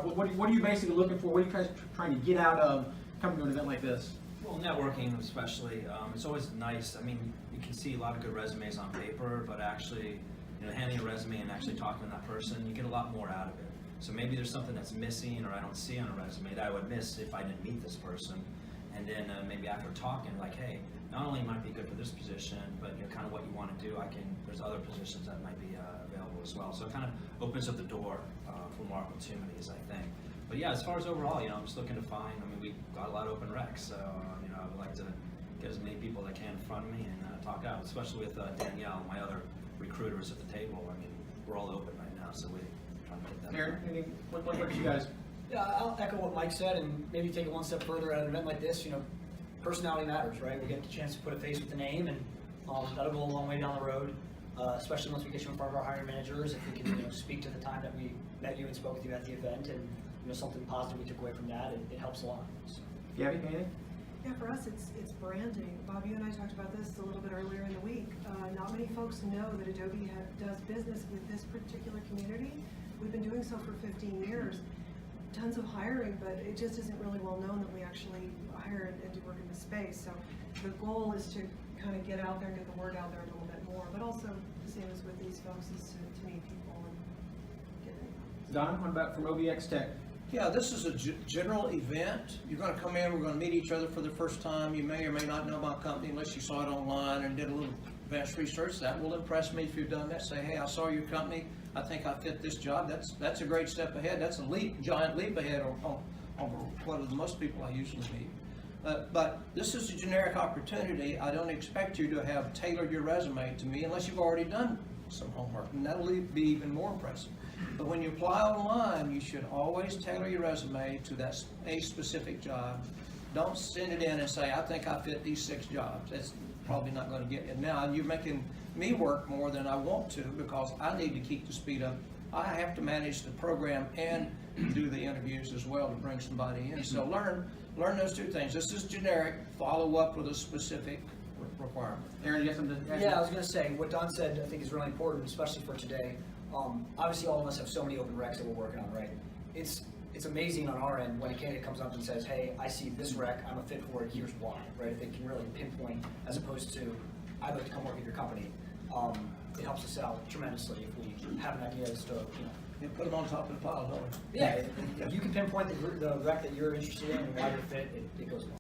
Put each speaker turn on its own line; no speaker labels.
What are you basically looking for? What are you trying to get out of coming to an event like this?
Well, networking especially, it's always nice. I mean, you can see a lot of good resumes on paper, but actually, handing a resume and actually talking to that person, you get a lot more out of it. So maybe there's something that's missing or I don't see on a resume that I would miss if I didn't meet this person. And then maybe after talking, like, hey, not only might be good for this position, but kind of what you want to do, there's other positions that might be available as well. So it kind of opens up the door for more opportunities, I think. But yeah, as far as overall, I'm just looking to find, we got a lot of open recs, so I would like to get as many people that can in front of me and talk out, especially with Danielle and my other recruiters at the table. We're all open right now, so we're trying to get that.
Aaron, what about you guys?
Yeah, I'll echo what Mike said and maybe take it one step further at an event like this. Personality matters, right? We get the chance to put a face with the name, and that'll go a long way down the road, especially once we get you in front of our hiring managers. If we can speak to the time that we met you and spoke with you at the event, and something positive we took away from that, it helps a lot. So.
Gabi, anything?
Yeah, for us, it's branding. Bob, you and I talked about this a little bit earlier in the week. Not many folks know that Adobe does business with this particular community. We've been doing so for 15 years. Tons of hiring, but it just isn't really well known that we actually hire and do work in the space. So the goal is to kind of get out there and get the word out there a little bit more, but also the same as with these folks is to meet people and get in.
Don, what about from OBXTek?
Yeah, this is a general event. You're going to come in, we're going to meet each other for the first time. You may or may not know my company unless you saw it online and did a little advanced research. That will impress me if you've done that. Say, hey, I saw your company. I think I fit this job. That's a great step ahead. That's a giant leap ahead over what most people I usually meet. But this is a generic opportunity. I don't expect you to have tailored your resume to me unless you've already done some homework, and that'll be even more impressive. But when you apply online, you should always tailor your resume to a specific job. Don't send it in and say, I think I fit these 6 jobs. That's probably not going to get you. Now, you're making me work more than I want to because I need to keep the speed up. I have to manage the program and do the interviews as well to bring somebody in. So learn those 2 things. This is generic. Follow up with a specific requirement.
Aaron, you have something to add?
Yeah, I was going to say, what Don said I think is really important, especially for today. Obviously, all of us have so many open recs that we're working on, right? It's amazing on our end when a candidate comes up and says, hey, I see this rec, I'm a fit for it, here's why, right? If they can really pinpoint, as opposed to, I'd like to come work at your company. It helps us out tremendously if we have an idea as to,
You put them on top of the pile, don't we?
Yeah, if you can pinpoint the rec that you're interested in and why you're fit, it goes well.